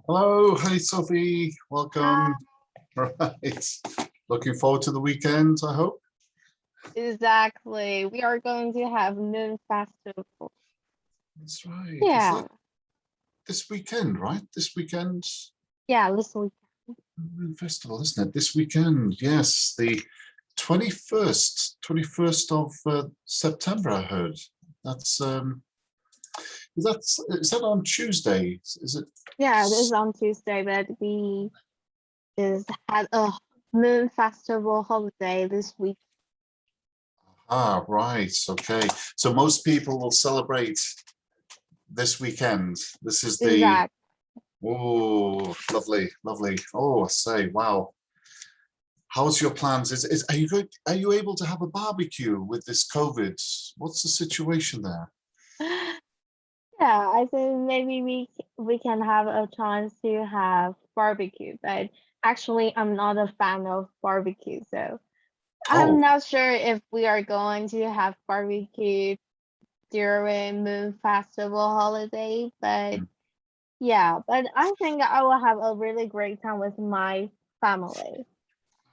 Hello, hey Sophie, Uh, welcome. Right, looking forward to the weekend, I hope. exactly. We are going to have Moon Festival. That's right. Is Yeah, that this weekend, right? This weekend yeah, this week. festival, isn't it? This weekend, yes, the 21st of September, I heard. That's is that on Tuesday? Is it? Yeah, it is on Tuesday, but we is had a Moon Festival holiday this week. Ah, right. Okay. So most people will celebrate this weekend. This is the Exact. Oh, lovely, lovely. Oh, I say, wow. How's your plans? Is are you good? Are you able to have a barbecue with this COVID? What's the situation there? Yeah, I think maybe we can have a chance to have barbecue, but actually I'm not a fan of barbecue, so I'm Oh, not sure if we are going to have barbecue during Moon Festival holiday, but yeah, but I think I will have a really great time with my family.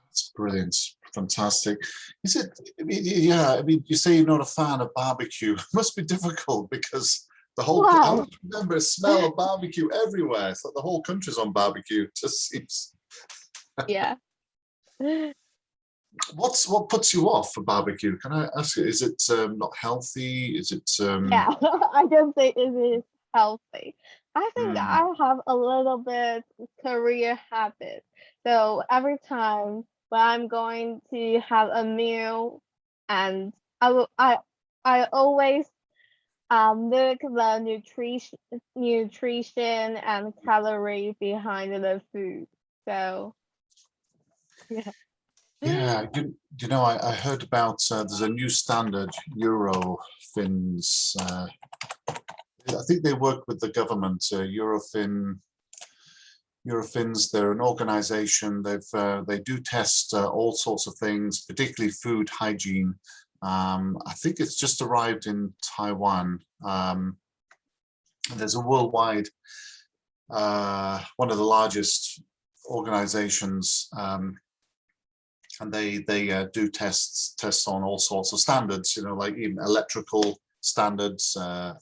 it's brilliant, fantastic. Is it? I mean, yeah, I mean, you say you're not a fan of barbecue. It must be difficult because the whole. I Wow. don't remember a smell of barbecue everywhere. It's like the whole country's on barbecue. It just seems. Yeah. What puts you off for barbecue? Can I ask you? Is it not healthy? Is it? Yeah. I don't think it is healthy. I think Hmm. I have a little bit career habit. So every time when I'm going to have a meal and I always look the nutrition and calorie behind the food. So yeah. Yeah, you know, I heard about there's a new standard, Eurofins. I think they work with the government. Eurofins. They're an organization. They do test all sorts of things, particularly food hygiene. I think it's just arrived in Taiwan. There's a worldwide one of the largest organizations. And they do tests on all sorts of standards, you know, like even electrical standards. Yeah,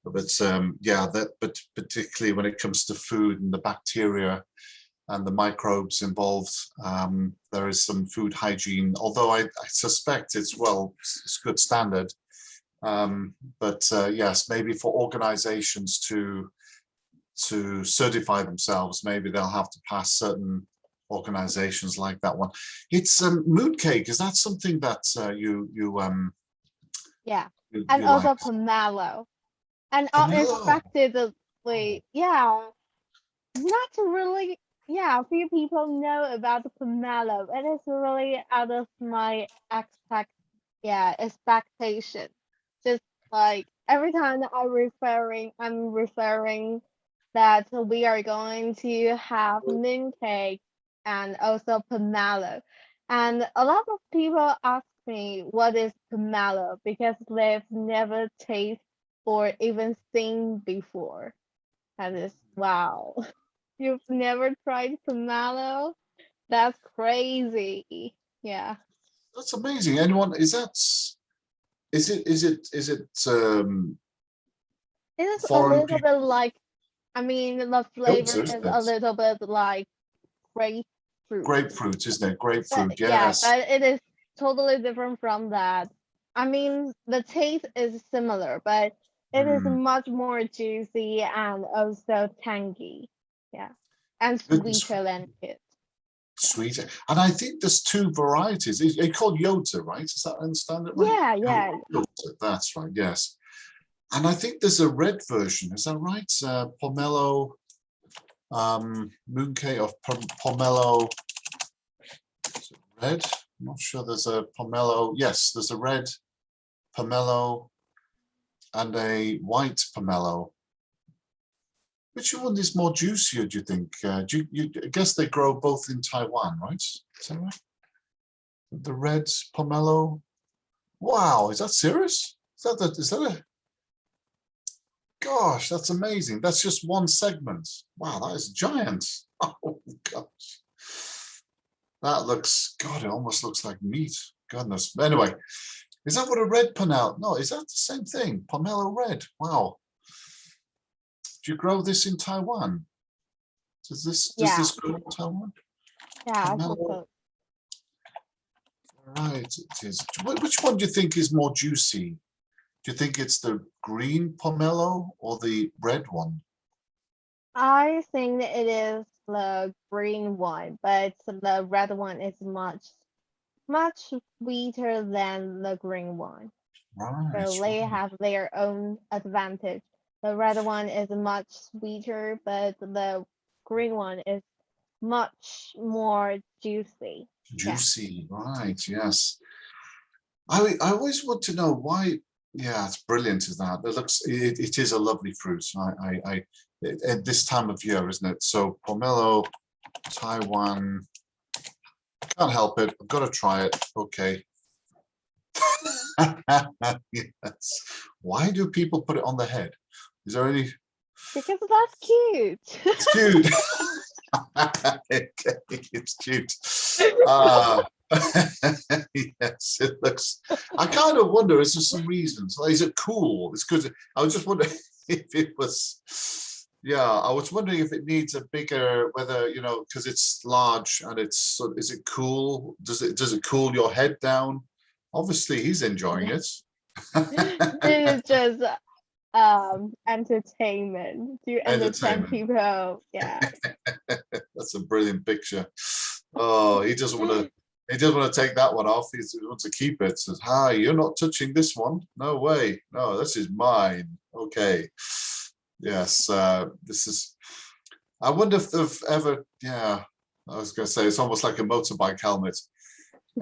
but particularly when it comes to food and the bacteria and the microbes involved, there is some food hygiene. Although I suspect it's good standard. But yes, maybe for organizations to certify themselves, maybe they'll have to pass certain organizations like that one. It's mooncake. Is that something that Yeah. And you like? also pomelo. And Pomelo. unexpectedly, yeah, not really, yeah, few people know about the pomelo. It is really out of my expectation. Just like every time that I'm referring that we are going to have mooncake and also pomelo. And a lot of people ask me what is pomelo because they've never tasted or even seen before. That is wow. You've never tried pomelo? That's crazy. Yeah. That's amazing. Anyone is that? Is it It is a foreign little people? bit like, I mean, the flavor Yoga, is isn't a it? little bit like grapefruit. Grapefruit, isn't it? But Grapefruit. yeah, Yes. but it is totally different from that. I mean, the taste is similar, but it is Mm. much more juicy and also tangy. Yeah. And Goodness, sweeter than it. Yeah. sweet. And I think there's two varieties. It's called Yota, right? Is that I understand it right? Yeah, yeah. Yota. That's right. Yes. And I think there's a red version. Is that right? Pomelo, mooncake of pomelo. Is it red? I'm not sure. There's a pomelo. Yes, there's a red pomelo and a white pomelo. Which one is more juicier, do you think? I guess they grow both in Taiwan, right? Is that right? The red pomelo. Wow, is that serious? Is that a gosh, that's amazing. That's just one segment. Wow, that is giant. Oh gosh. That looks, God, it almost looks like meat. Goodness. Anyway, is that what a red pomelo? No, is that the same thing? Pomelo red. Wow. Do you grow this in Taiwan? Does this grow in Taiwan? Yeah, I Pomelo. suppose. Right, it is. Which one do you think is more juicy? Do you think it's the green pomelo or the red one? I think it is the green one, but the red one is much sweeter than the green one. Right, So they right. have their own advantage. The red one is much sweeter, but the green one is much more juicy. Yeah. Juicy, right, yes. I always want to know why. Yeah, it's brilliant, is that? It is a lovely fruit. At this time of year, isn't it? So pomelo, Taiwan. Can't help it. I've got to try it. Okay. Yes. Why do people put it on the head? Is there any? Because that's cute. It's cute. Okay, it's cute. Yes, it looks. I kind of wonder, is there some reasons? Like, is it cool? It's good. I was just wondering if it was. Yeah, I was wondering if it needs a bigger, whether, you know, because it's large and it's. Is it cool? Does it cool your head down? Obviously, he's enjoying it. It is just entertainment to entertain Entertainment. people. Yeah. That's a brilliant picture. Oh, he doesn't want to. He doesn't want to take that one off. He wants to keep it. Says, "Hi, you're not touching this one. No way. No, this is mine." Okay. Yes. This is. I wonder if they've ever. Yeah. I was going to say it's almost like a motorbike helmet.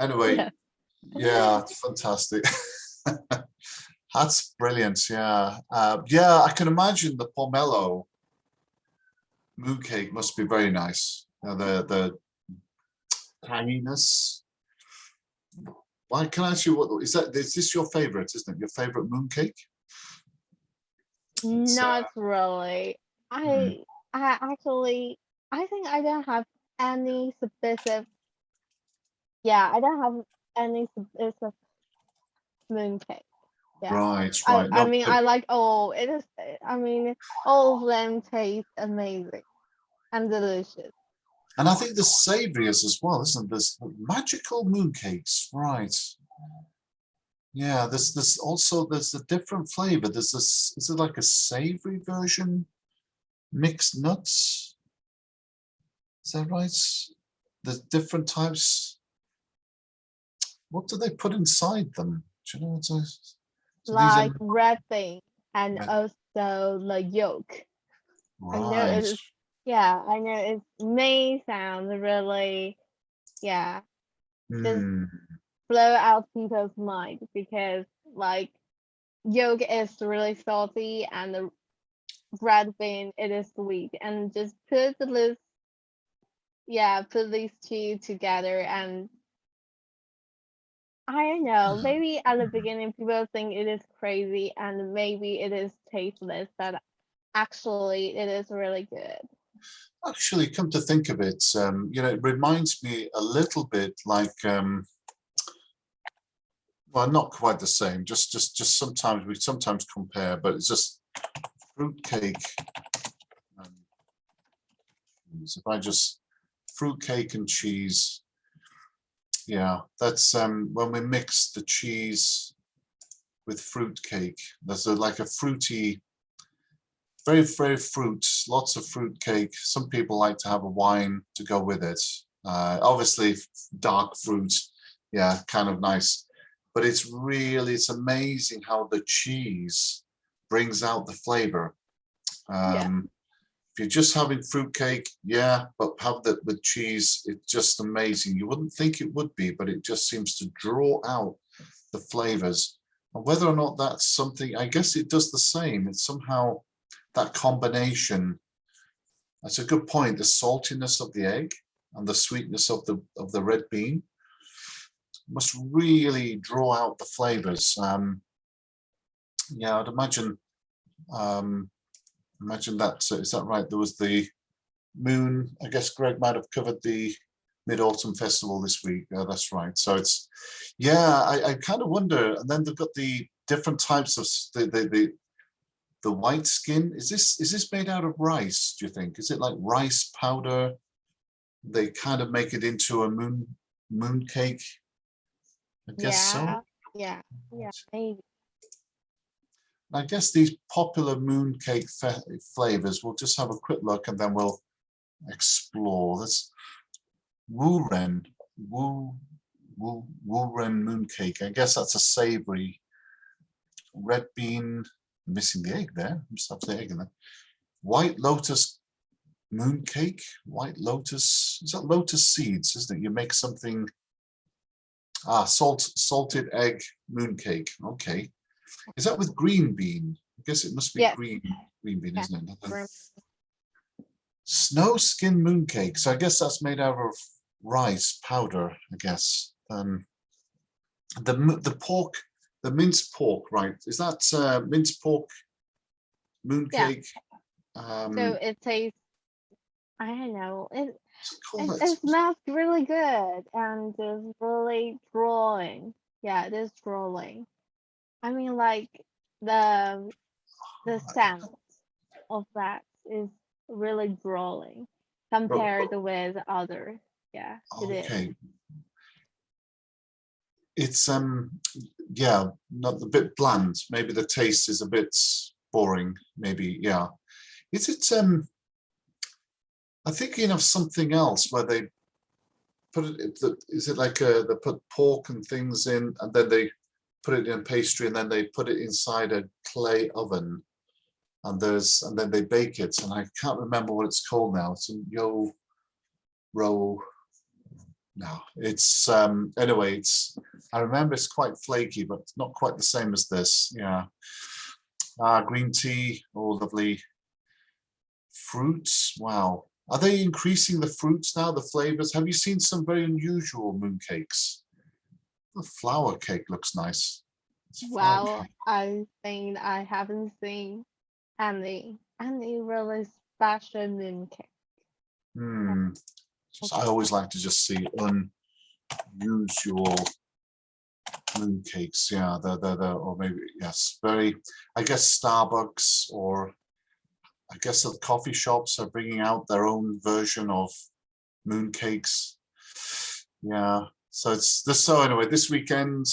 Anyway. Yeah. Yeah. It's fantastic. That's brilliant. Yeah. Yeah. I can imagine the pomelo mooncake must be very nice. The tanginess. Why can I ask you what is that? Is this your favorite? Isn't it your favorite mooncake? Not really. Hmm. I actually I think I don't have any specific. Yeah, I don't have any specific mooncake. Yeah. Right, I right. I No, mean I like all it is. I mean all of them taste amazing and delicious. and I think the savory is as well, isn't this magical mooncakes? Right. Yeah, there's also there's a different flavor. There's this, is it like a savory version? Mixed nuts? Is that right? There's different types. What do they put inside them? Do you know what I, so these are Like red thing and red, also the yolk. I know it right. is. Yeah, I know it may sound really, yeah, just Hmm. blow out people's mind because like yolk is really salty and the red bean it is sweet and just put these two together and I don't know, maybe at the beginning people think it is crazy and maybe it is tasteless, but actually it is really good. Actually, come to think of it, you know, it reminds me a little bit like, well, not quite the same. Just sometimes we sometimes compare, but it's just fruitcake. Cheese. If I just fruitcake and cheese, yeah, that's when we mix the cheese with fruitcake. There's like a fruity. Very fruit, lots of fruit cake. Some people like to have a wine to go with it. Obviously, dark fruit, yeah, kind of nice. But it's amazing how the cheese brings out the flavor. Yeah. If you're just having fruit cake, yeah, but have that with cheese, it's just amazing. You wouldn't think it would be, but it just seems to draw out the flavors. And whether or not that's something, I guess it does the same. It's somehow that combination. That's a good point. The saltiness of the egg and the sweetness of the red bean must really draw out the flavors. Yeah, I'd imagine Imagine that. So is that right? There was the moon. I guess Greg might have covered the Mid-Autumn Festival this week. That's right. So it's, yeah, I kind of wonder. And then they've got the different types of the white skin. Is this made out of rice? Do you think? Is it like rice powder? They kind of make it into a moon cake. I guess so. Yeah, maybe. I guess these popular mooncake flavors, we'll just have a quick look and then we'll explore. This Wuren, Wuren mooncake. I guess that's a savory red bean. Missing the egg there. Must have the egg in there. White lotus mooncake. White lotus. Is that lotus seeds? Isn't it? You make something. Salted egg mooncake. Okay. Is that with green bean? I guess it must be green bean, isn't it? Snow skin mooncake. So I guess that's made out of rice powder, I guess. The pork, the minced pork, right? Is that minced pork mooncake? So it tastes, I don't know, it smells really good and it's really drawing. Yeah, it is drawing. I mean, like the scent of that is really drawing compared with other. Yeah, it is. It's yeah, not a bit bland. Maybe the taste is a bit boring. Maybe, yeah. Is it I'm thinking of something else where they put it. Is it like they put pork and things in, and then they put it in pastry, and then they put it inside a clay oven, and then they bake it, and I can't remember what it's called now. It's roll. No, it's anyway. I remember it's quite flaky, but not quite the same as this. Yeah. Green tea. Oh, lovely. Fruits. Wow. Are they increasing the fruits now? The flavors. Have you seen some very unusual mooncakes? The flower cake looks nice. Wow, I think I haven't seen any really special mooncake. I always like to just see unusual mooncakes. Yeah, or maybe yes, very. I guess Starbucks or I guess the coffee shops are bringing out their own version of mooncakes. Yeah. So it's this. So anyway, this weekend.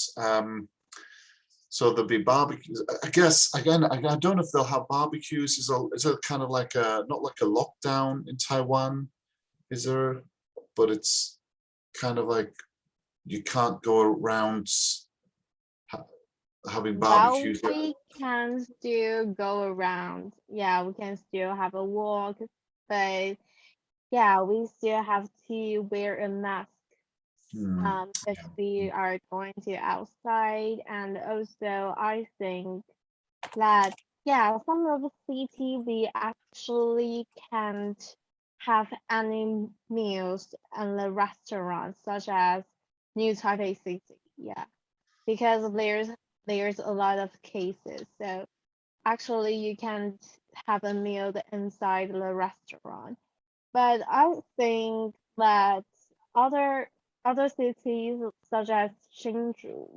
So there'll be barbecues. I guess again, I don't know if they'll have barbecues. Is it kind of like not like a lockdown in Taiwan? Is there? But it's kind of like you can't go around having barbecues. Well, we can still go around. Yeah, we can still have a walk, but yeah, we still have to wear a mask. If we are going to outside, and also I think that some of the city we actually can't have any meals in the restaurants, such as New Taipei City. Yeah, because there's a lot of cases. So actually, you can't have a meal inside the restaurant. But I think that other cities such as Hsinchu,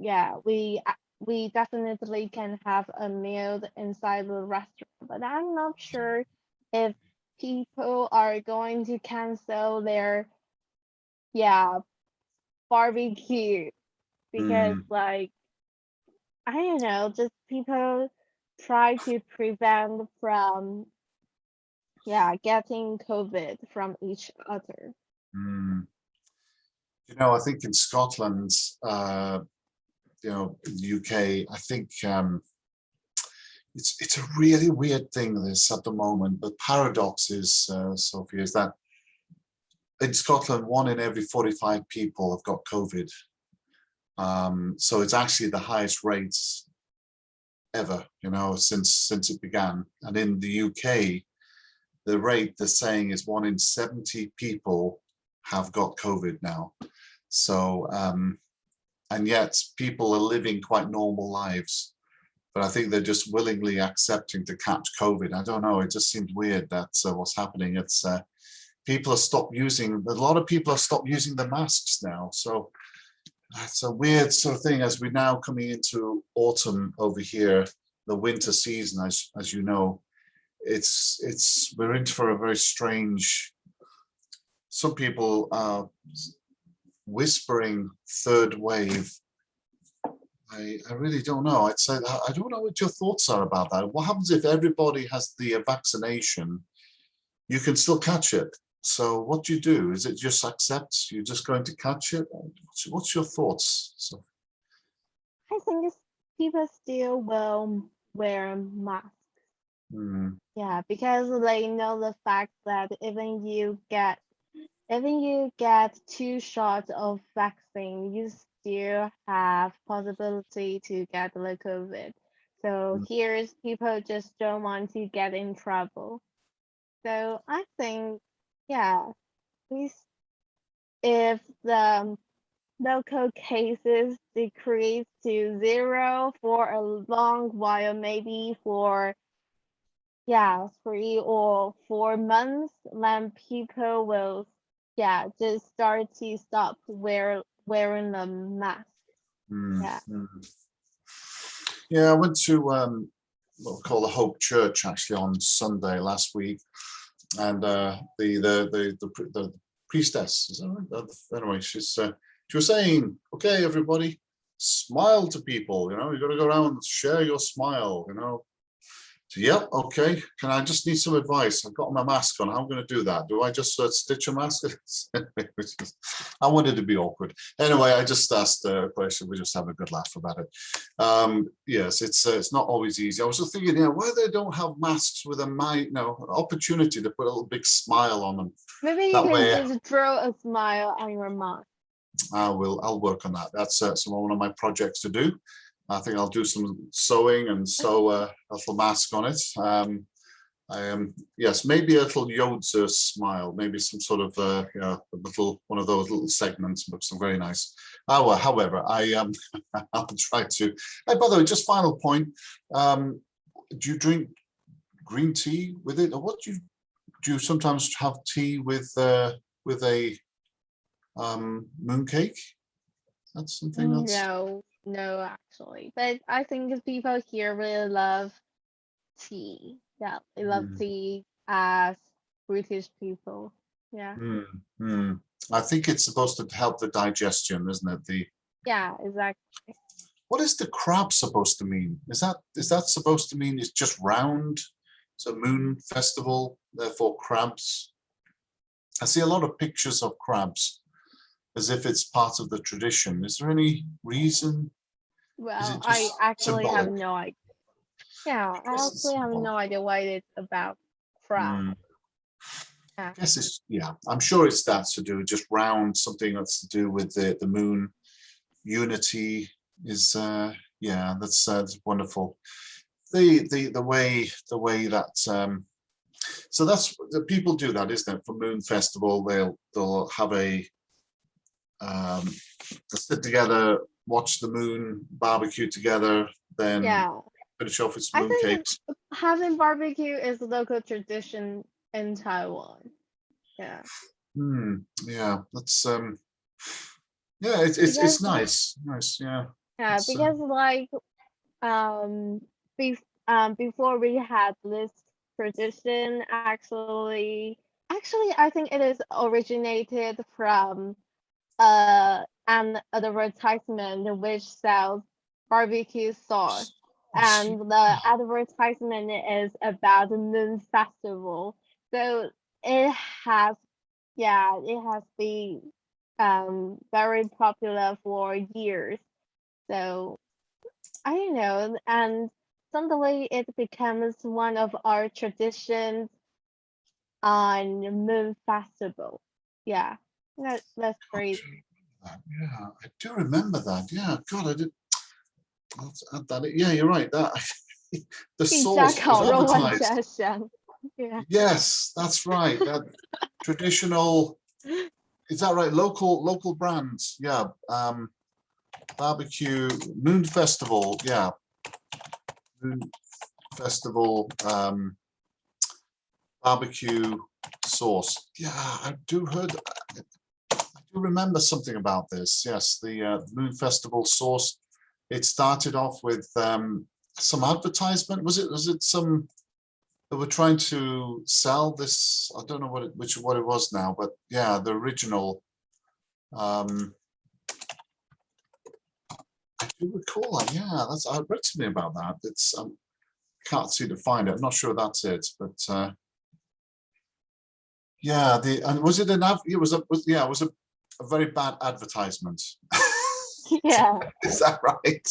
we definitely can have a meal inside the restaurant. But I'm not sure if people are going to cancel their barbecue because like I don't know, just people try to prevent from getting COVID from each other. I think in Scotland, in the UK, I think it's a really weird thing this at the moment. The paradox is, Sophie, is that in Scotland, 1 in every 45 people have got COVID. So it's actually the highest rates ever, since it began. And in the UK, the rate they're saying is 1 in 70 people have got COVID now. So, and yet people are living quite normal lives. but I think they're just willingly accepting to catch COVID. I don't know. It just seems weird that's what's happening. It's people are stopped using. A lot of people have stopped using the masks now. So it's a weird sort of thing as we're now coming into autumn over here, the winter season, as you know. We're in for a very strange. Some people are whispering third wave. I really don't know. I'd say I don't know what your thoughts are about that. What happens if everybody has the vaccination? You can still catch it. So what do you do? Is it just accept you're just going to catch it? What's your thoughts? So, I think people still will wear masks. Yeah, because they know the fact that even you get 2 shots of vaccine, you still have possibility to get the COVID. So here's people just don't want to get in trouble. So I think, yeah, if the local cases decrease to 0 for a long while, maybe for 3 or 4 months, then people will just start to stop wearing the mask. Yeah, I went to what we call the Hope Church actually on Sunday last week, and the priestess, is that right? Anyway, she was saying, okay, everybody, smile to people. You know, you got to go around and share your smile. You know. So, yep, okay. Can I just need some advice? I've got my mask on. How am I going to do that? Do I just stitch a mask? I wanted to be awkward. Anyway, I just asked a question. We just have a good laugh about it. Yes, it's not always easy. I was just thinking, why they don't have masks with an opportunity to put a little big smile on them. Maybe you can just draw a smile on your mask. I'll work on that. That's one of my projects to do. I think I'll do some sewing and sew a little mask on it. Yes, maybe a little Yoda smile, maybe some sort of a little one of those little segments looks very nice. However, I'll try to. By the way, just final point. Do you drink green tea with it, or what do you sometimes have tea with a mooncake? That's something that's No, actually, but I think people here really love tea. Yeah, they love tea as British people. Yeah. I think it's supposed to help the digestion, isn't it? Yeah, exactly. What is the crab supposed to mean? Is that supposed to mean it's just round? It's a moon festival, therefore crabs. I see a lot of pictures of crabs as if it's part of the tradition. Is there any reason? Well, I actually have no idea. Yeah, I actually have no idea why it's about crab. I guess I'm sure it's that to do, just round, something that's to do with the moon. Unity is that's wonderful. The way that so that's the people do that, isn't it? For Moon Festival, they'll have they'll sit together, watch the moon, barbecue together, then finish off with some moon cakes. Having barbecue is a local tradition in Taiwan. Yeah. Yeah, that's it's nice. Nice, yeah. Yeah, because before we had this tradition, actually I think it is originated from an advertisement which sells barbecue sauce, and the advertisement is about the Moon Festival. So it has been very popular for years. So I don't know, and suddenly it becomes one of our traditions on Moon Festival. Yeah. That's great. Yeah, I do remember that. Yeah, God, I did. I'll add that. Yeah, you're right. That the sauce was advertised. Yeah. Yes, that's right. That traditional. Is that right? Local brands. Yeah. Barbecue Moon Festival. Yeah. Moon Festival barbecue sauce. Yeah, I do remember something about this. Yes, the Moon Festival sauce. It started off with some advertisement. Was it some? They were trying to sell this. I don't know what it was now, but yeah, the original. I do recall that. Yeah, that's. I read to me about that. It's can't seem to find it. I'm not sure that's it, but yeah, and was it an it was it was a very bad advertisement. Yeah. Is that right?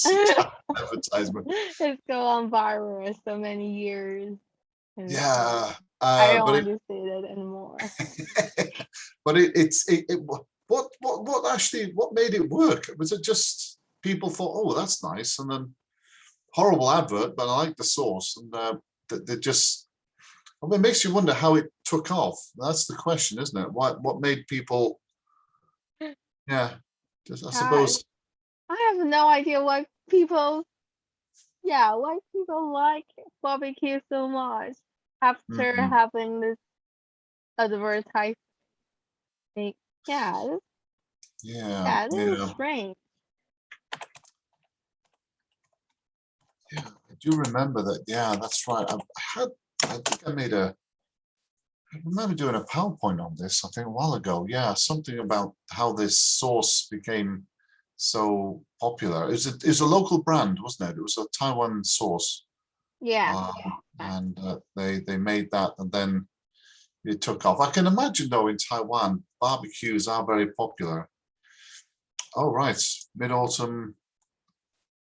Advertisement. It's go on viral so many years. And Yeah, I don't but want to say that anymore. but what actually what made it work? Was it just people thought, oh, that's nice, and then horrible advert, but I like the sauce, and they just. I mean, it makes you wonder how it took off. That's the question, isn't it? What made people? Yeah, just, I suppose. I have no idea why people like barbecue so much after Mhm. having this advertising. Yeah, Yeah, this is yeah, strange. yeah. I do remember that. Yeah, that's right. I think I made a. I remember doing a PowerPoint on this, I think a while ago. Yeah, something about how this sauce became so popular. It was a local brand, wasn't it? It was a Taiwan sauce. Yeah. And they made that, and then it took off. I can imagine though in Taiwan, barbecues are very popular. Oh right, Mid-Autumn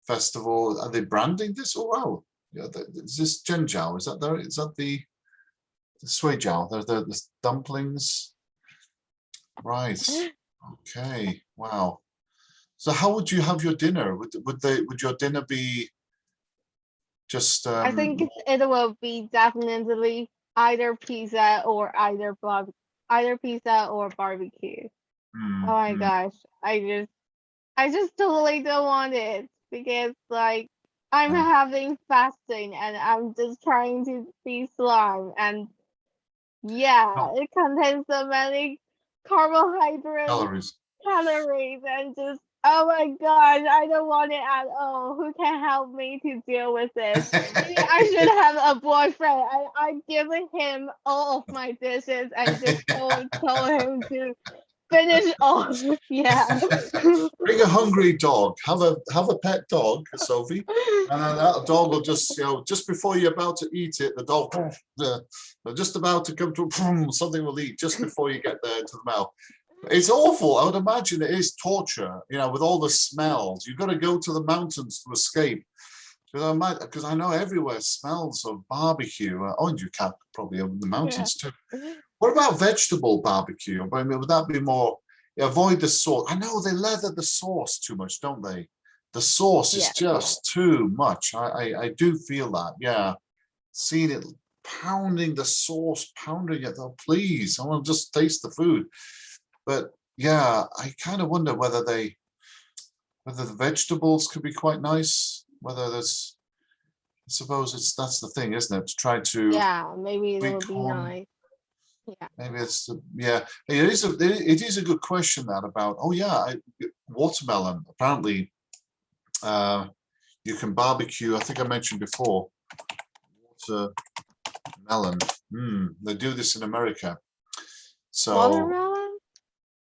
Festival. Are they branding this? Oh wow, yeah. Is this Zhenjiao? Is that there? Is that the Suijiao? The dumplings. Right. Okay. Wow. So how would you have your dinner? Would your dinner be just I think it will be definitely either pizza or either pizza or barbecue. Oh my gosh. I just totally don't want it because like I'm yeah, having fasting and I'm just trying to be slim and yeah, no, it contains so many carbohydrates, calories. calories, and just oh my gosh, I don't want it at all. Who can help me to deal with this? Maybe I should have a boyfriend. I give him all of my dishes and just told him to finish off. Yeah. Bring a hungry dog. Have a pet dog, Sophie, and then that dog will just just before you're about to eat it, the dog they're just about to come to something will eat just before you get there to the mouth. It's awful. I would imagine it is torture. With all the smells. You've got to go to the mountains to escape. Because I know everywhere smells of barbecue. Oh, and you can probably in the Yeah. mountains too. What about vegetable barbecue? I mean, would that be more? Avoid the sauce. I know they leather the sauce too much, don't they? The sauce is Yeah. just too much. I do feel that. Yeah, seeing it pounding the sauce, pounding it. Oh, please, I want to just taste the food. But yeah, I kind of wonder whether the vegetables could be quite nice. Whether there's, I suppose that's the thing, isn't it? To try to Yeah, maybe it sweet would be corn. nice. Yeah. Maybe it's yeah. It is a good question that about. Oh yeah, watermelon. Apparently, you can barbecue. I think I mentioned before. Watermelon. They do this in America. So Watermelon?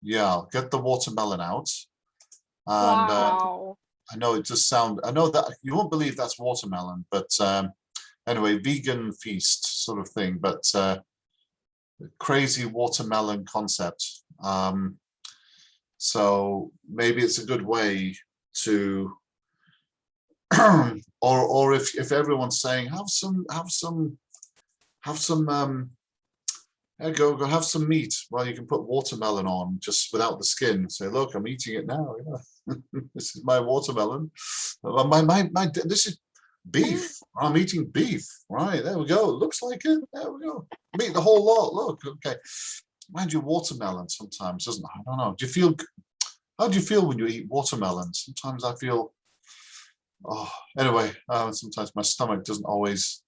yeah, get the watermelon out, and Wow. I know it does sound. I know that you won't believe that's watermelon, but anyway, vegan feast sort of thing. But crazy watermelon concept. So maybe it's a good way to, or if everyone's saying have some go have some meat. Well, you can put watermelon on just without the skin. Say, look, I'm eating it now. This is my watermelon. This is beef. I'm eating beef. Right, there we go. It looks like it. There we go. Meat the whole lot. Look, okay. Mind you, watermelon sometimes doesn't. I don't know. How do you feel when you eat watermelon? Sometimes I feel Oh, anyway, sometimes my stomach doesn't always.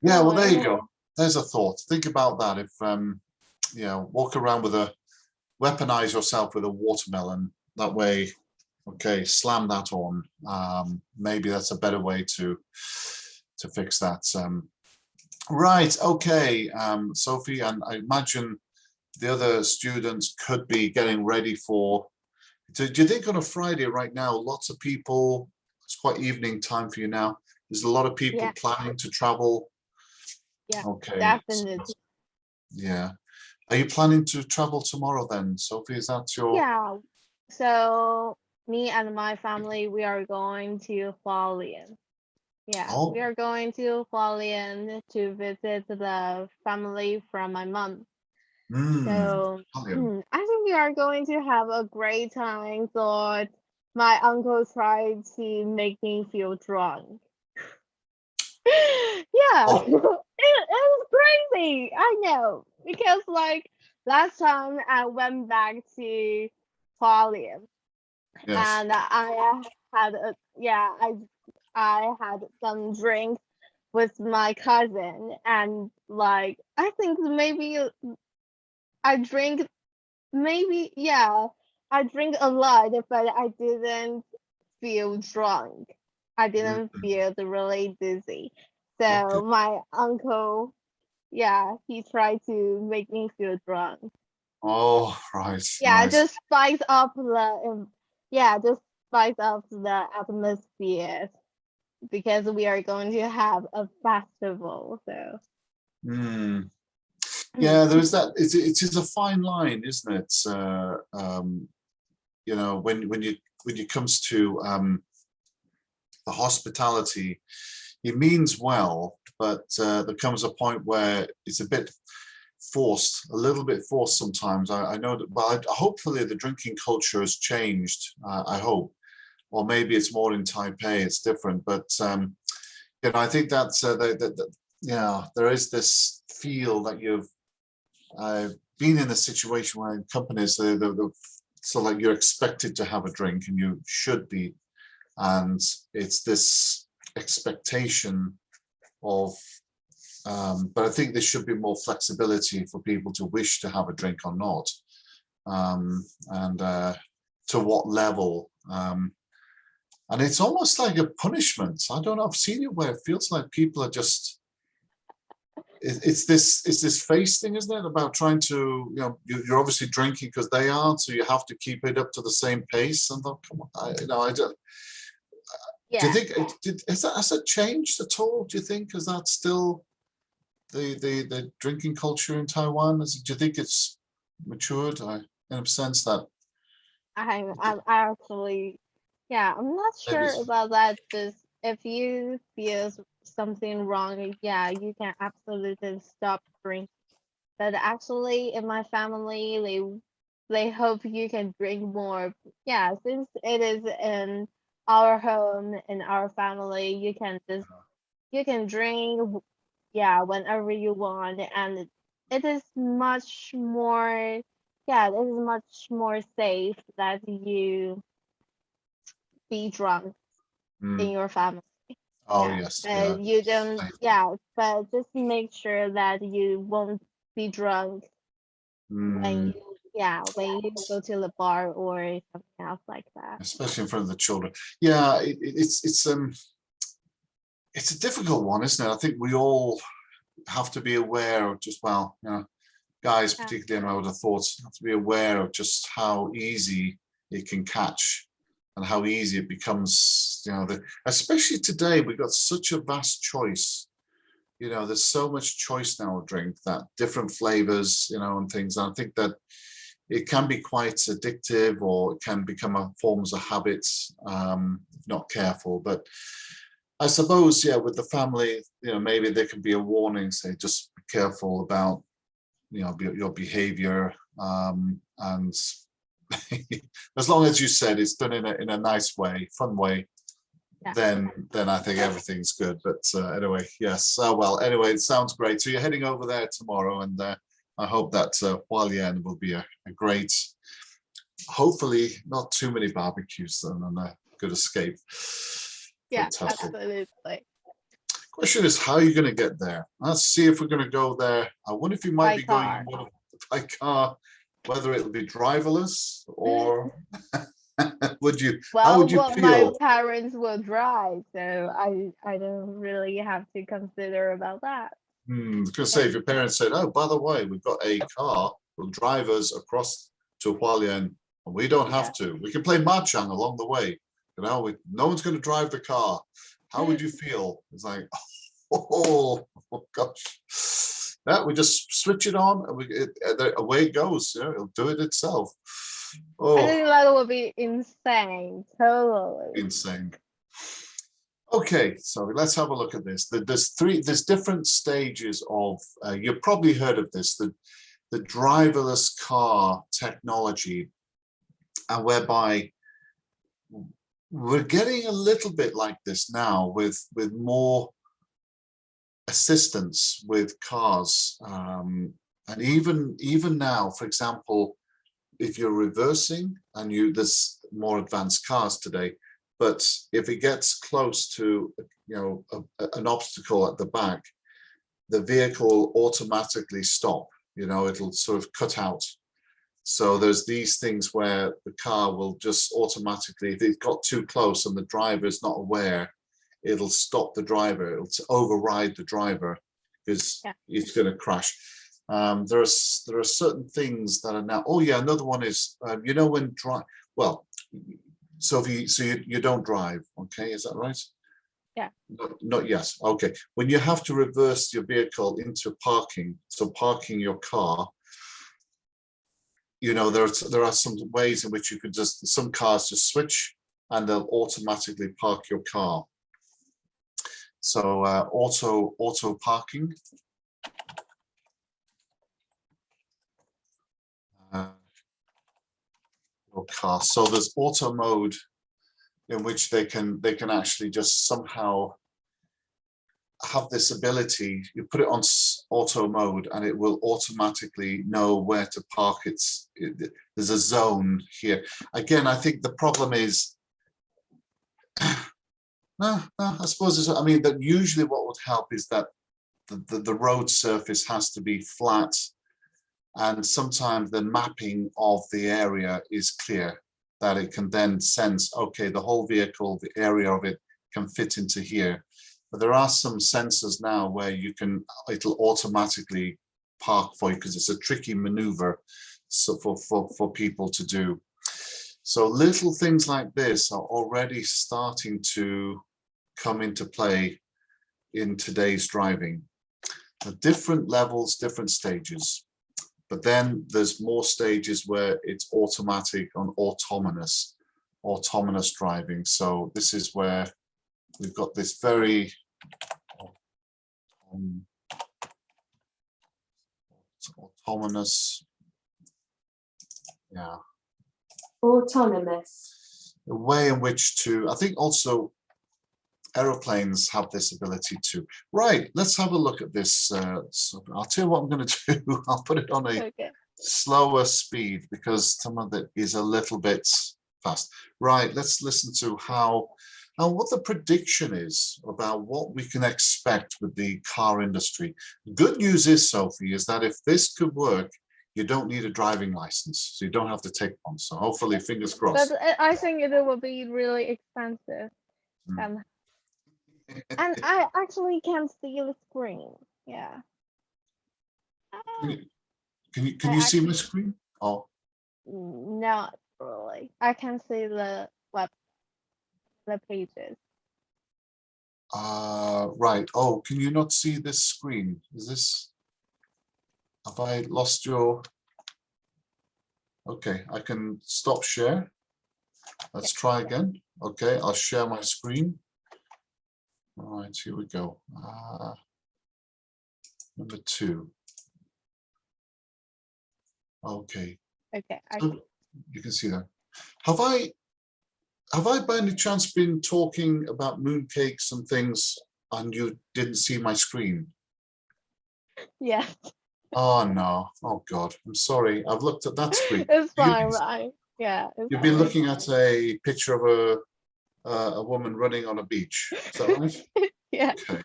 Yeah, Oh, well, I there you know. go. There's a thought. Think about that. If walk around with weaponize yourself with a watermelon. That way, okay, slam that on. Maybe that's a better way to fix that. Right. Okay, Sophie, and I imagine the other students could be getting ready for. Do you think on a Friday right now, lots of people, it's quite evening time for you now, there's a lot of people Yeah, planning to travel? yeah, Okay, definitely. yeah. Are you planning to travel tomorrow then, Sophie? Is that your, Yeah. So me and my family, we are going to Hualien. Yeah, we oh, are going to Hualien to visit the family from my mom. So brilliant. I think we are going to have a great time. Thought my uncle tried to make me feel drunk. Yeah, Oh, it was crazy. I know because like last time I went back to Hualien yes. and I had a yeah I had some drinks with my cousin and like I think maybe I drink maybe yeah I drink a lot but I didn't feel drunk. I didn't Mm, feel really dizzy. okay. So my uncle, yeah, he tried to make me feel drunk. Oh, right, Yeah, right. just spice up yeah, just spice up the atmosphere because we are going to have a festival. So Mm. Yeah, there's that. It is a fine line, isn't it? When it comes to the hospitality, he means well, but there comes a point where it's a bit forced, a little bit forced sometimes. I know that, well, hopefully the drinking culture has changed. I hope, or maybe it's more in Taipei. It's different, but I think that's yeah, there is this feel that I've been in a situation where in companies, so like you're expected to have a drink and you should be, and it's this expectation of, but I think there should be more flexibility for people to wish to have a drink or not, and to what level. And it's almost like a punishment. I don't know. I've seen it where it feels like people are just. It's this face thing, isn't it? About trying to, you're obviously drinking because they aren't, so you have to keep it up to the same pace. And thought, come on, I don't. Do you yeah, think has that changed at all? Do you think is that still the drinking culture in Taiwan? Do you think it's matured? In a sense that I'm actually yeah, I'm not maybe. sure about that. Just if you feel something wrong, yeah, you can absolutely stop drinking. But actually, in my family, they hope you can drink more. Yeah, since it is in our home, in our family, you can drink, yeah, whenever you want, and it is much more, yeah, it is much more safe that you be drunk in Mm. your family. Oh Yeah, yes, yeah. but you don't, yeah, but just make sure that you won't be drunk when Mm. when you go to the bar or something else like that. Especially in front of the children. Yeah, it's a difficult one, isn't it? I think we all have to be aware of just, well, guys, Yeah, particularly, and I would have thought, have to be aware of just how easy it can catch and how easy it becomes, especially today, we've got such a vast choice. There's so much choice now of drink, that different flavors, and things. And I think that it can be quite addictive, or it can become forms of habits, if not careful. But I suppose, yeah, with the family, maybe there can be a warning, say, just be careful about, your behavior, and as long as you said it's done in a nice way, fun way, yeah, then I think everything's good. But anyway, yes. Well, anyway, it sounds great. So you're heading over there tomorrow, and I hope that Hualien will be a great, hopefully not too many barbecues, and a good escape. Yeah, Fantastic. absolutely. Question is, how are you going to get there? Let's see if we're going to go there. I wonder if you might By be going car. in one of by car, whether it'll be driverless or would you? How Well, would you well, my feel? parents will drive, so I don't really have to consider about that. Because say if your parents said, "Oh, by the way, we've got a car, will drive us across to Hualien, and we don't have to. We can play mahjong along the way. You know, no one's going to drive the car." How would you feel? It's like, oh gosh. Yeah, we just switch it on and away it goes. Yeah, it'll do it itself. I Oh, think that would be insane, totally. insane. Okay, so let's have a look at this. There's different stages of, you've probably heard of this, the driverless car technology, and whereby we're getting a little bit like this now with more assistance with cars, and even now, for example, if you're reversing and there's more advanced cars today, but if it gets close to an obstacle at the back, the vehicle will automatically stop. It'll sort of cut out. So there's these things where the car will just automatically, if it got too close and the driver is not aware, it'll stop the driver. It'll override the driver because it's going to crash. There are certain things that are now. Oh yeah, another one is when well, so you don't drive, okay? Is that right? Yeah. Not yet. Okay. When you have to reverse your vehicle into parking, so parking your car, there are some ways in which you could some cars just switch and they'll automatically park your car. So auto parking. Car. So there's auto mode in which they can actually just somehow have this ability. You put it on auto mode and it will automatically know where to park. There's a zone here. Again, I think the problem is no, I suppose that usually what would help is that the road surface has to be flat, and sometimes the mapping of the area is clear, that it can then sense, okay, the whole vehicle, the area of it can fit into here. But there are some sensors now where it'll automatically park for you, because it's a tricky maneuver for people to do. So little things like this are already starting to come into play in today's driving. At different levels, different stages. But then there's more stages where it's automatic and autonomous driving. So this is where we've got this very autonomous, autonomous. a way in which I think also aeroplanes have this ability to. Right, let's have a look at this. So I'll tell you what I'm going to do. I'll put it on a slower speed because some of it is a little bit fast. Right, let's listen to what the prediction is about what we can expect with the car industry. Good news is, Sophie, is that if this could work, you don't need a driving license, so you don't have to take one. So hopefully, fingers crossed. But I think it will be really expensive. And I actually can't see the screen. Yeah. Can you see my screen? Oh. Not really. I can see the pages. Right. Oh, can you not see this screen? Have I lost your? Okay, I can stop share. Let's try again. Okay, I'll share my screen. All right, here we go. Number 2. Okay. Okay. So you can see that. Have I by any chance been talking about mooncakes and things and you didn't see my screen? Yeah. Oh no. Oh God. I'm sorry. I've looked at that screen. It's fine, right? Yeah. You've been looking at a picture of a woman running on a beach. Is that right? Yeah, Okay.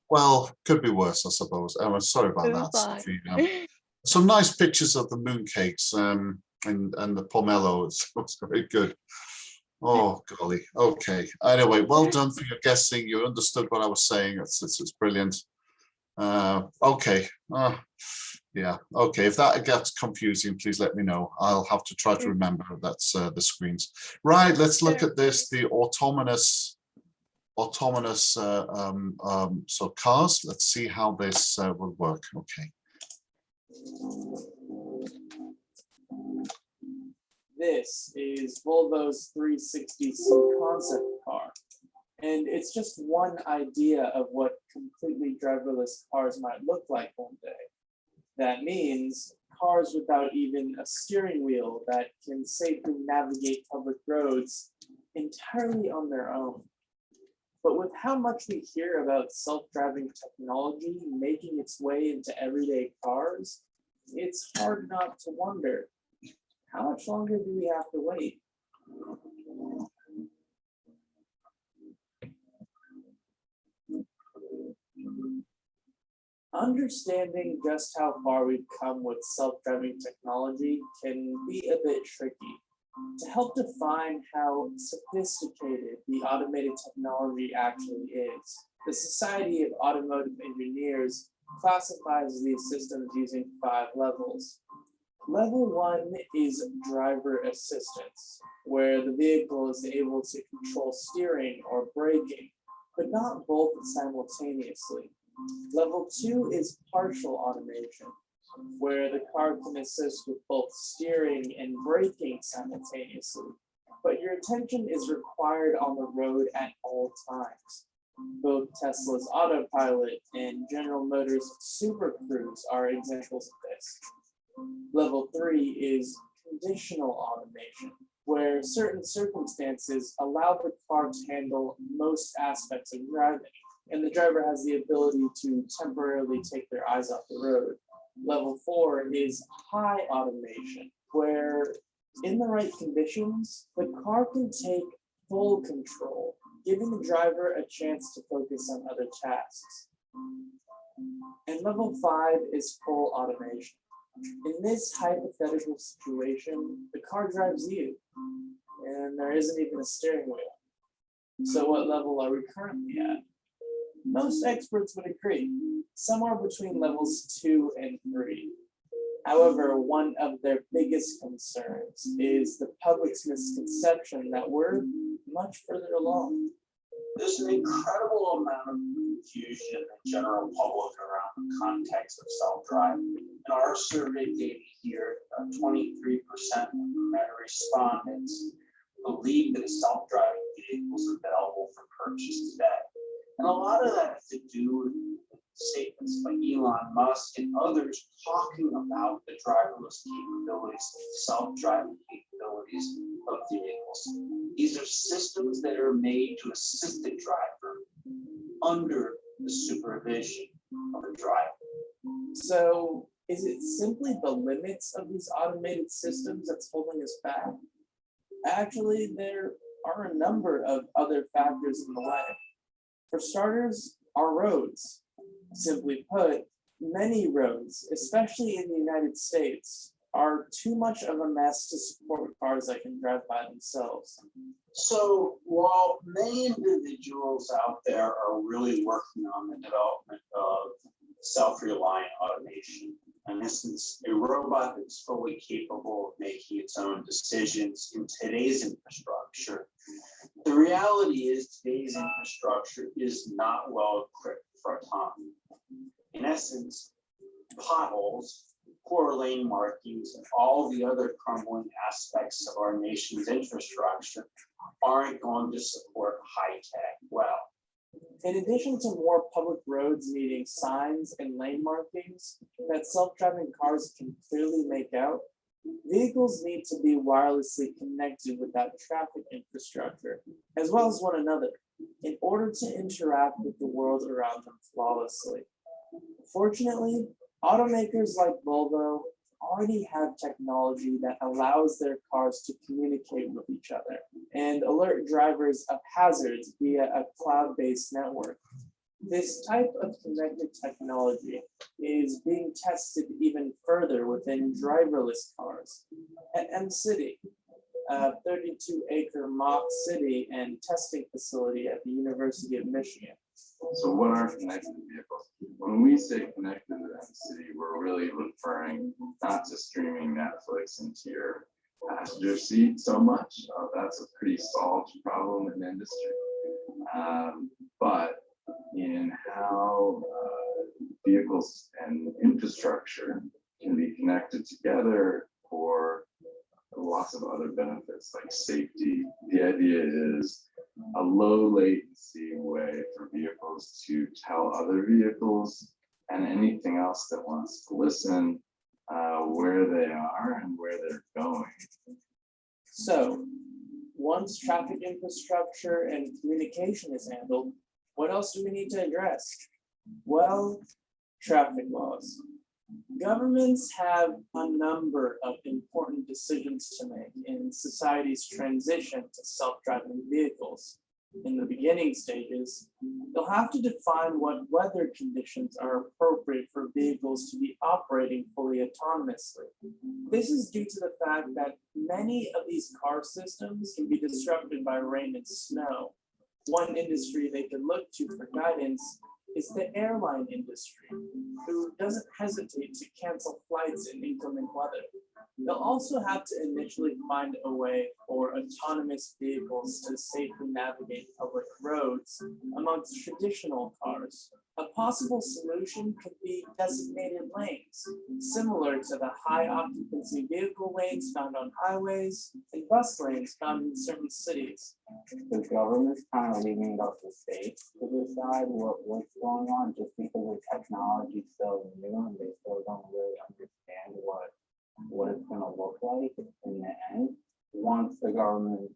Well, could be worse, I suppose. I'm sorry about it's that, fine. Sophie. Some nice pictures of the mooncakes and the pomelo. It's very good. Oh, golly. Okay. Anyway, well done for your guessing. You understood what I was saying. It's brilliant. Okay. Yeah. Okay. If that gets confusing, please let me know. I'll have to try to remember that's the screens. Right. Let's look at this. The autonomous so cars. Let's see how this will work. Okay. This is Volvo's 360C concept car, and it's just one idea of what completely driverless cars might look like one day. That means cars without even a steering wheel that can safely navigate public roads entirely on their own. But with how much we hear about self-driving technology making its way into everyday cars, it's hard not to wonder, how much longer do we have to wait? Understanding just how far we've come with self-driving technology can be a bit tricky. To help define how sophisticated the automated technology actually is, the Society of Automotive Engineers classifies these systems using 5 levels. Level 1 is driver assistance, where the vehicle is able to control steering or braking, but not both simultaneously. Level 2 is partial automation, where the car can assist with both steering and braking simultaneously, but your attention is required on the road at all times. Both Tesla's Autopilot and General Motors' Super Cruise are examples of this. Level 3 is conditional automation, where certain circumstances allow the car to handle most aspects of driving, and the driver has the ability to temporarily take their eyes off the road. Level 4 is high automation, where in the right conditions, the car can take full control, giving the driver a chance to focus on other tasks. And level 5 is full automation. In this hypothetical situation, the car drives you, and there isn't even a steering wheel. So what level are we currently at? Most experts would agree, somewhere between levels 2 and 3. However, one of their biggest concerns is the public's misconception that we're much further along. There's an incredible amount of confusion in the general public around the context of self-driving. In our survey data here, 23% of respondents believe that a self-driving vehicle is available for purchase today. And a lot of that has to do with statements by Elon Musk and others talking about the driverless capabilities, self-driving capabilities of vehicles. These are systems that are made to assist the driver under the supervision of a driver. So is it simply the limits of these automated systems that's holding us back? Actually, there are a number of other factors in the way. For starters, our roads. Simply put, many roads, especially in the United States, are too much of a mess to support cars that can drive by themselves. So while many individuals out there are really working on the development of self-reliant automation, in essence, a robot that's fully capable of making its own decisions in today's infrastructure, the reality is today's infrastructure is not well equipped for autonomy. In essence, potholes, poor lane markings, and all the other crumbling aspects of our nation's infrastructure aren't going to support high-tech well. In addition to more public roads needing signs and lane markings that self-driving cars can clearly make out, vehicles need to be wirelessly connected with that traffic infrastructure, as well as one another, in order to interact with the world around them flawlessly. Fortunately, automakers like Volvo, already have technology that allows their cars to communicate with each other and alert drivers of hazards via a cloud-based network. This type of connected technology is being tested even further within driverless cars. At M-City, a 32-acre mock city and testing facility at the University of Michigan. So what are connected vehicles? When we say connected in the city, we're really referring not to streaming Netflix into your passenger seat so much. That's a pretty solved problem in industry. But in how vehicles and infrastructure can be connected together for lots of other benefits like safety. The idea is a low latency way for vehicles to tell other vehicles and anything else that wants to listen where they are and where they're going. So, once traffic infrastructure and communication is handled, what else do we need to address? Well, traffic laws. Governments have a number of important decisions to make in society's transition to self-driving vehicles. In the beginning stages, they'll have to define what weather conditions are appropriate for vehicles to be operating fully autonomously. This is due to the fact that many of these car systems can be disrupted by rain and snow. One industry they can look to for guidance is the airline industry, who doesn't hesitate to cancel flights in inclement weather. They'll also have to initially find a way for autonomous vehicles to safely navigate public roads amongst traditional cars. A possible solution could be designated lanes, similar to the high occupancy vehicle lanes found on highways and bus lanes found in certain cities. The government's kind of leaving it up to states to decide what's going on, just because the technology is so new and they still don't really understand what it's going to look like in the end. Once the government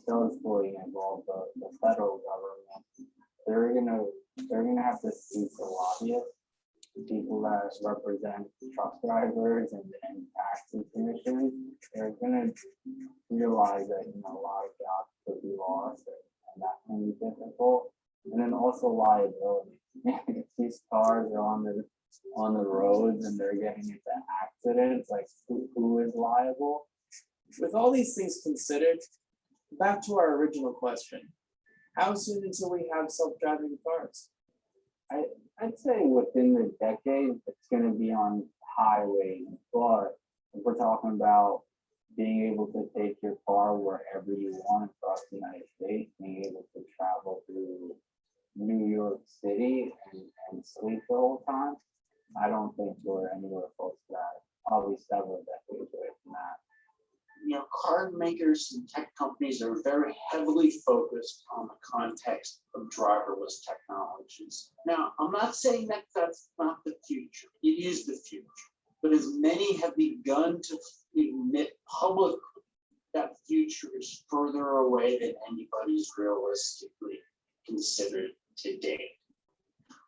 does fully involve the federal government, they're gonna have to speak to lobbyists, people that represent truck drivers and taxi commissions. They're gonna realize that a lot of jobs could be lost, and that can be difficult. And then also liability. If these cars are on the roads and they're getting into accidents, like who is liable? With all these things considered, back to our original question. How soon until we have self-driving cars? I'd say within the decade, it's going to be on highways, but if we're talking about being able to take your car wherever you want across the United States, being able to travel through New York City and sleep the whole time, I don't think we're anywhere close to that. Probably several decades away from that. Car makers and tech companies are very heavily focused on the context of driverless technologies. Now, I'm not saying that that's not the future. It is the future. But as many have begun to admit publicly, that future is further away than anybody's realistically considered to date.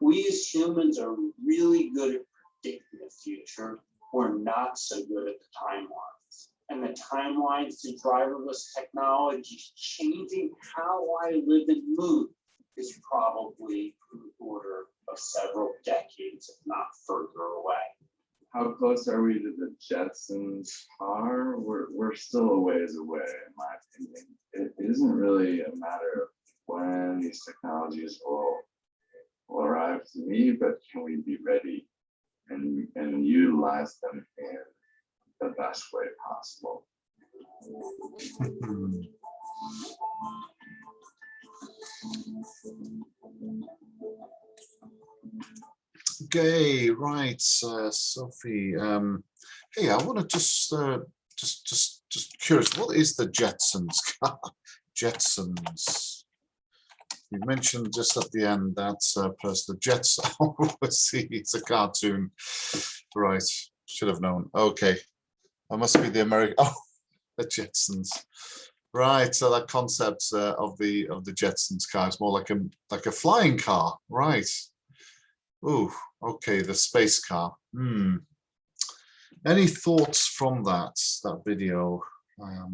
We as humans are really good at predicting the future. We're not so good at the timelines. And the timelines to driverless technology changing how I live and move is probably in the order of several decades, if not further away. How close are we to the Jetsons car? We're still a ways away, in my opinion. It isn't really a matter of when these technologies will arrive to me, but can we be ready and utilize them in the best way possible? Okay, right, Sophie. Hey, I want to just curious. What is the Jetsons car? Jetsons. You mentioned just at the end that's person the Jets. See, it's a cartoon, right? Should have known. Okay, that must be the American. Oh, the Jetsons. Right. So that concept of the Jetsons car is more like a flying car, right? Oh, okay. The space car. Any thoughts from that video? I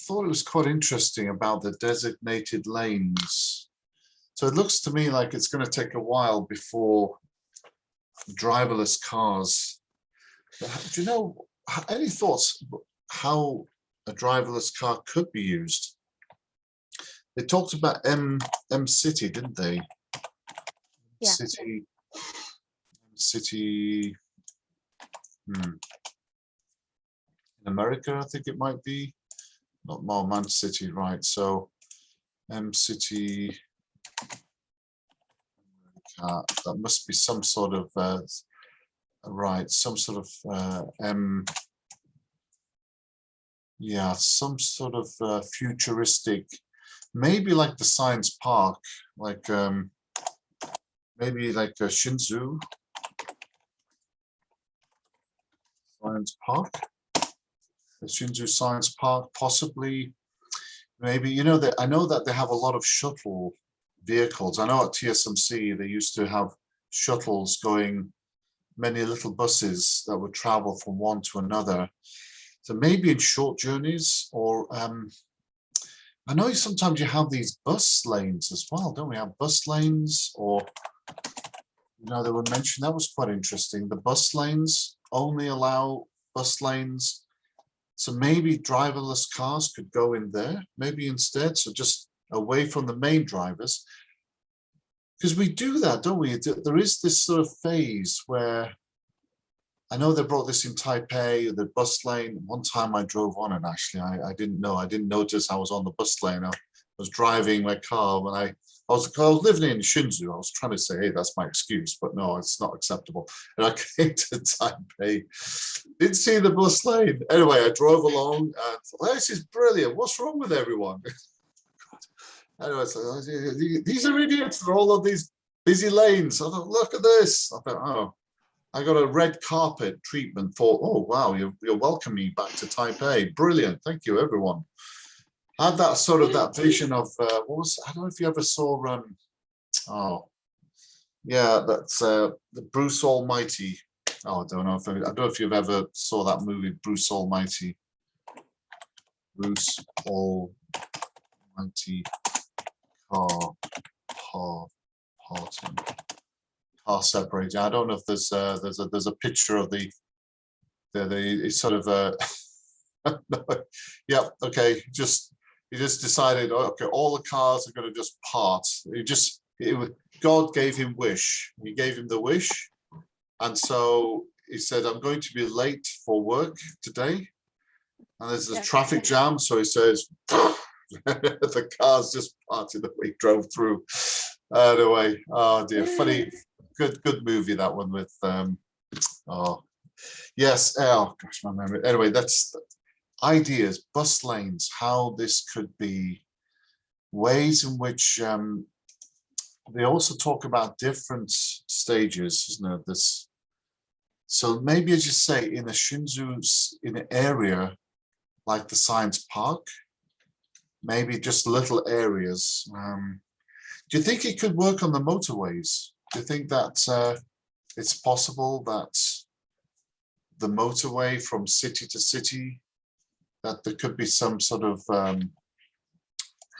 thought it was quite interesting about the designated lanes. So it looks to me like it's going to take a while before driverless cars. Do you know, any thoughts how a driverless car could be used? They talked about M City, didn't they? Yeah. City. In America, I think it might be. Not Man City, right? So M City. That must be some sort of right, some sort of yeah, some sort of futuristic, maybe like the science park, like maybe like a Shinzu Science Park, the Shinzu Science Park, possibly. Maybe, you know, that I know that they have a lot of shuttle vehicles. I know at TSMC they used to have shuttles going, many little buses that would travel from one to another. So maybe in short journeys, or I know sometimes you have these bus lanes as well, don't we? Have bus lanes, or you know, they were mentioned, that was quite interesting. The bus lanes only allow bus lanes. So maybe driverless cars could go in there, maybe instead, so just away from the main drivers. Because we do that, don't we? There is this sort of phase where, I know they brought this in Taipei, the bus lane. One time I drove on it, actually. I didn't notice I was on the bus lane. I was driving my car when I was living in Shinzu. I was trying to say, hey, that's my excuse, but no, it's not acceptable. And I came to Taipei, didn't see the bus lane. Anyway, I drove along and thought, this is brilliant. What's wrong with everyone? Anyway, so, these are idiots. They're all on these busy lanes. I thought, look at this. I thought, oh, I got a red carpet treatment for, oh, wow, you're welcoming me back to Taipei. Brilliant. Thank you, everyone. I had that sort of that vision of, what was, I don't know if you ever saw, oh, yeah, that's the Bruce Almighty. Oh, I don't know if you've ever saw that movie, Bruce Almighty. Bruce Almighty. Car separating. I don't know if there's a picture of the it's sort of yeah, okay, you just decided, okay, all the cars are going to just part. God gave him wish. He gave him the wish, and so he said, I'm going to be late for work today, and there's a traffic jam, so he says the cars just parted the way, drove through. Anyway, oh dear, funny, good movie, that one with oh yes, oh gosh, my memory. Anyway, that's ideas, bus lanes, how this could be, ways in which they also talk about different stages, isn't it? This, so maybe, as you say, in a Shinzu, in an area like the science park, maybe just little areas. Do you think it could work on the motorways? Do you think that it's possible that the motorway from city to city, that there could be some sort of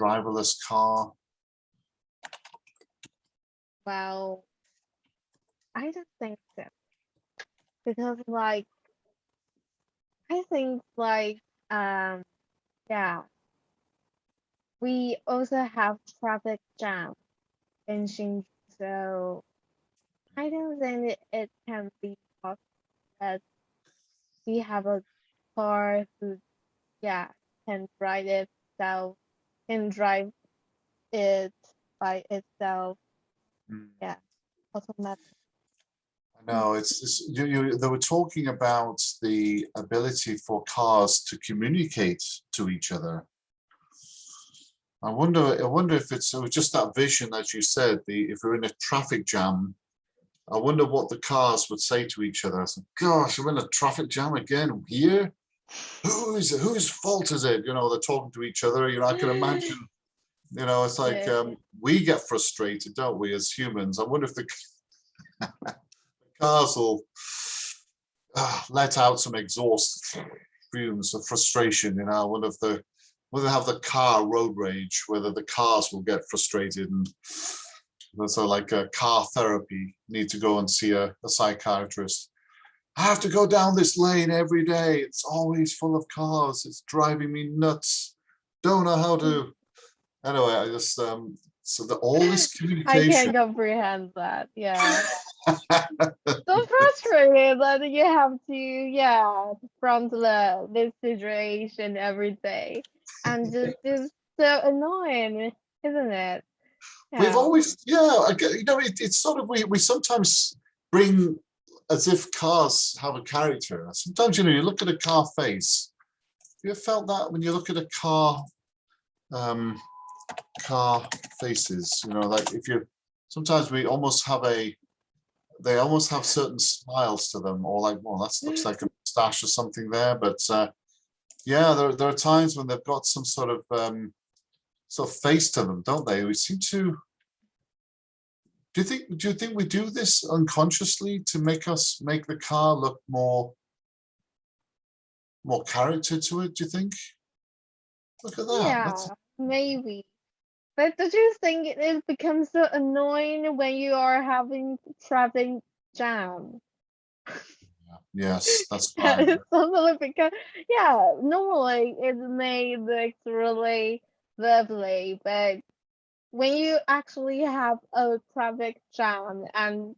driverless car? Well, I don't think so. Because like, I think like, yeah, we also have traffic jam in Shinjuku, so I don't think it can be possible that we have a car who, yeah, can drive itself, can drive it by itself, yeah, automatic. No, it's they were talking about the ability for cars to communicate to each other. I wonder if it was just that vision, as you said, if we're in a traffic jam, I wonder what the cars would say to each other. I said, gosh, we're in a traffic jam again here. Whose fault is it? You know, they're talking to each other. You know, I can imagine, you know, it's like we get frustrated, don't we, as humans? I wonder if cars will let out some exhaust fumes of frustration. You know, when they have the car road rage, whether the cars will get frustrated, and so like a car therapy, need to go and see a psychiatrist. I have to go down this lane every day. It's always full of cars. It's driving me nuts. Don't know how to. Anyway, I just so all this I communication. can't comprehend that. Yeah. So frustrated that you have to, yeah, confront this situation every day. And just is so annoying, isn't it? We've Yeah. always, you know, it's sort of, we sometimes bring as if cars have a character. Sometimes, you know, you look at a car face. Have you ever felt that when you look at a car faces, you know, like if you, sometimes we almost have they almost have certain smiles to them, or like, well, that looks like a moustache or something there. But yeah, there are times when they've got some sort of face to them, don't they? We seem to. Do you think we do this unconsciously to make the car look more character to it? Do you think? Look at that. Yeah, maybe. But don't you think it becomes so annoying when you are having traffic jam? Yes, that's fine. It's totally because, yeah, normally it may look really lovely, but when you actually have a traffic jam, and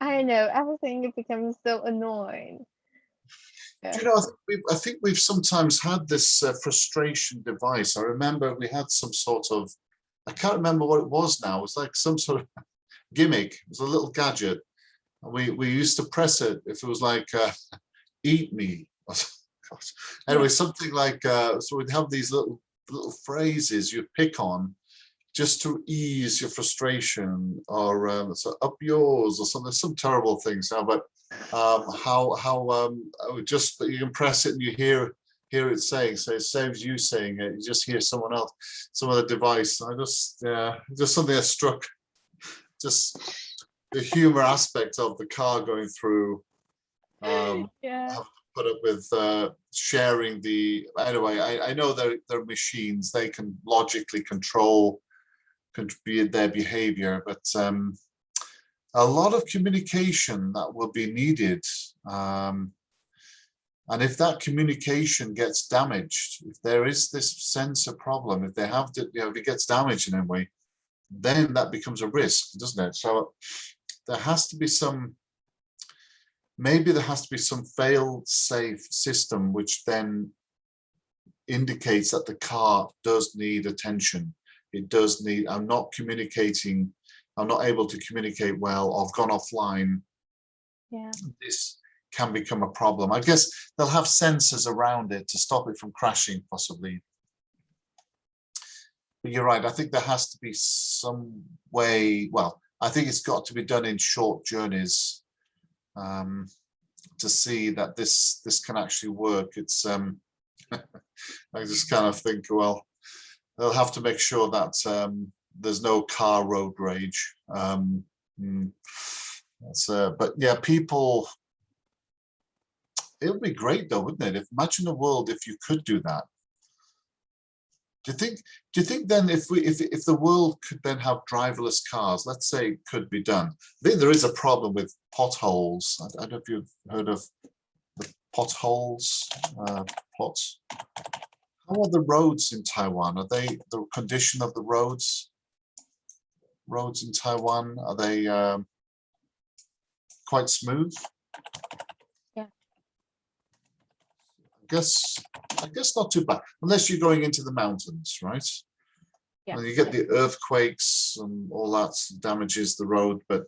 I don't know, everything becomes so annoying. Do you know, I think we've sometimes had this frustration device. I remember we had some sort of, I can't remember what it was now. It was like some sort of gimmick. It was a little gadget. And we used to press it if it was like, eat me. Anyway, something like, so we'd have these little phrases you pick on just to ease your frustration, or so up yours or something, some terrible things now, but just you can press it and you hear it saying, so it saves you saying it, you just hear someone else, some other device. I just something that struck, just the humor aspect of the car going through. Yeah. Have to put up with sharing the, anyway, I know they're machines, they can logically control their behavior, but a lot of communication that will be needed, and if that communication gets damaged, if there is this sensor problem, if they have to, you know, if it gets damaged in any way, then that becomes a risk, doesn't it? So there has to be some, maybe there has to be some fail-safe system which then indicates that the car does need attention. It does need, I'm not communicating, I'm not able to communicate well, I've gone offline. Yeah. This can become a problem. I guess they'll have sensors around it to stop it from crashing, possibly. But you're right, I think there has to be some way, well, I think it's got to be done in short journeys to see that this can actually work. It's I just kind of think, well, they'll have to make sure that there's no car road rage. But yeah, people, it would be great though, wouldn't it? Imagine a world if you could do that. Do you think then if the world could then have driverless cars, let's say it could be done. I think there is a problem with potholes. I don't know if you've heard of the potholes, plots. How are the roads in Taiwan? Are they, the condition of the roads in Taiwan, are they quite smooth? Yeah. I guess not too bad, unless you're going into the mountains, right? Yeah. And you get the earthquakes and all that damages the road, but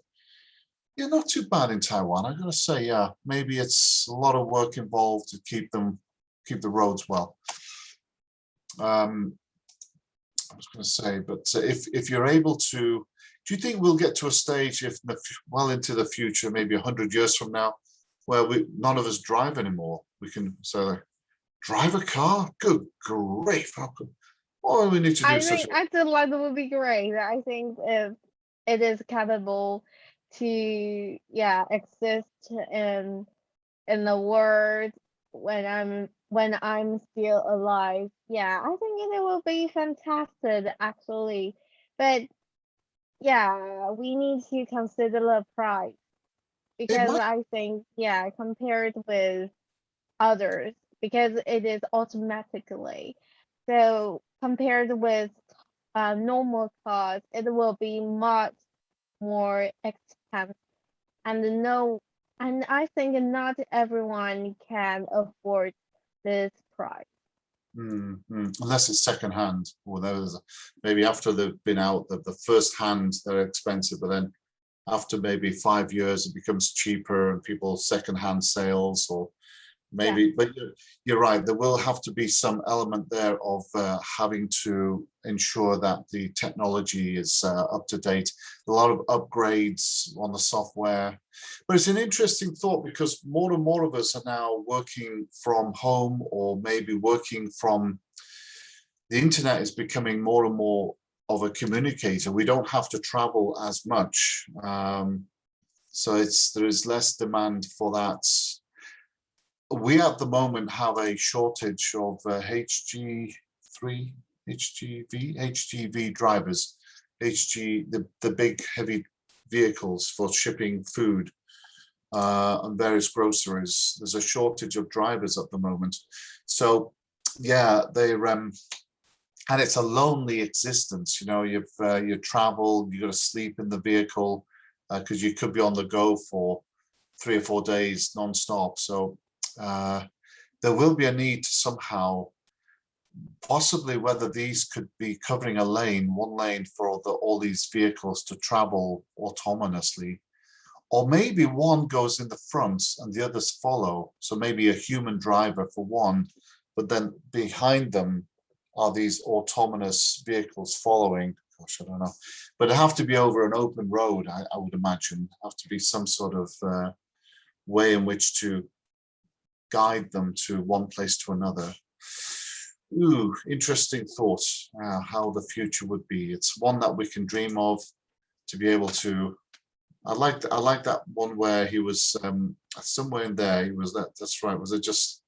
yeah, not too bad in Taiwan. I'm gonna say, yeah, maybe it's a lot of work involved to keep the roads well. I was going to say, but if you're able to, do you think we'll get to a stage, if well into the future, maybe 100 years from now, where none of us drive anymore? We can say, drive a car? Good grief! How could? Oh, we need to do I such. think actually that would be great. I think if it is capable to exist in the world when I'm still alive. Yeah, I think it will be fantastic actually. But yeah, we need to consider the price It because might, I think compared with others because it is automatically. So compared with normal cars, it will be much more expensive. And no, and I think not everyone can afford this price. unless it's secondhand, or those maybe after they've been out, the first hand they're expensive, but then after maybe 5 years it becomes cheaper and people secondhand sales, or maybe, but you're right, there will have to be some element there of having to ensure that the technology is up to date, a lot of upgrades on the software. But it's an interesting thought because more and more of us are now working from home, or maybe working from the internet is becoming more and more of a communicator. We don't have to travel as much, so there is less demand for that. We at the moment have a shortage of HGV drivers, the big heavy vehicles for shipping food and various groceries. There's a shortage of drivers at the moment. So yeah, and it's a lonely existence. You know, you travel, you got to sleep in the vehicle because you could be on the go for 3 or 4 days non-stop. So there will be a need to somehow, possibly whether these could be covering one lane for all these vehicles to travel autonomously, or maybe one goes in the front and the others follow. So maybe a human driver for one, but then behind them are these autonomous vehicles following. Gosh, I don't know, but it have to be over an open road. I would imagine have to be some sort of way in which to guide them to one place to another. Ooh, interesting thought, how the future would be. It's one that we can dream of, to be able to. I like that one where he was somewhere in there. He was that's right. Was it just?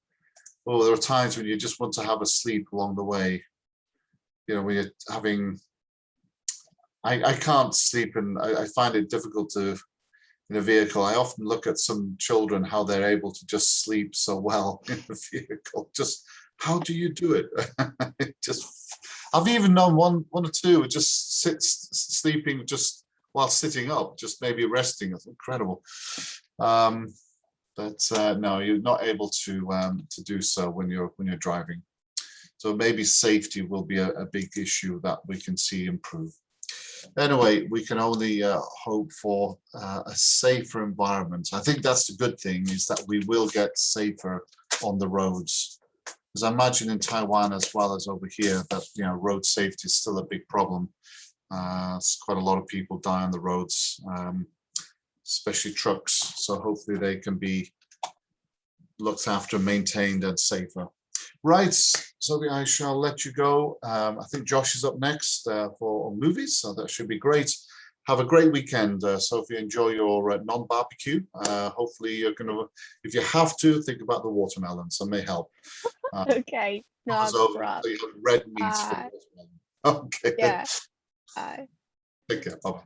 Oh, there are times when you just want to have a sleep along the way. You know, when you're having. I can't sleep, and I find it difficult to. In a vehicle, I often look at some children, how they're able to just sleep so well in the vehicle. Just how do you do it? I've even known one or two who just sleeping just while sitting up, just maybe resting. It's incredible. But no, you're not able to do so when you're driving. So maybe safety will be a big issue that we can see improve. Anyway, we can only hope for a safer environment. I think that's the good thing, is that we will get safer on the roads. Because I imagine in Taiwan as well as over here that road safety is still a big problem. It's quite a lot of people die on the roads, especially trucks. So hopefully they can be looked after, maintained, and safer. Right, Sophie, I shall let you go. I think Josh is up next for movies, so that should be great. Have a great weekend, Sophie. Enjoy your non-barbecue. Hopefully you're going to, if you have to, think about the watermelons. That may help. Okay, no So you problem. have red meat for the watermelon. Okay. Yeah. Bye. Take care. Bye-bye.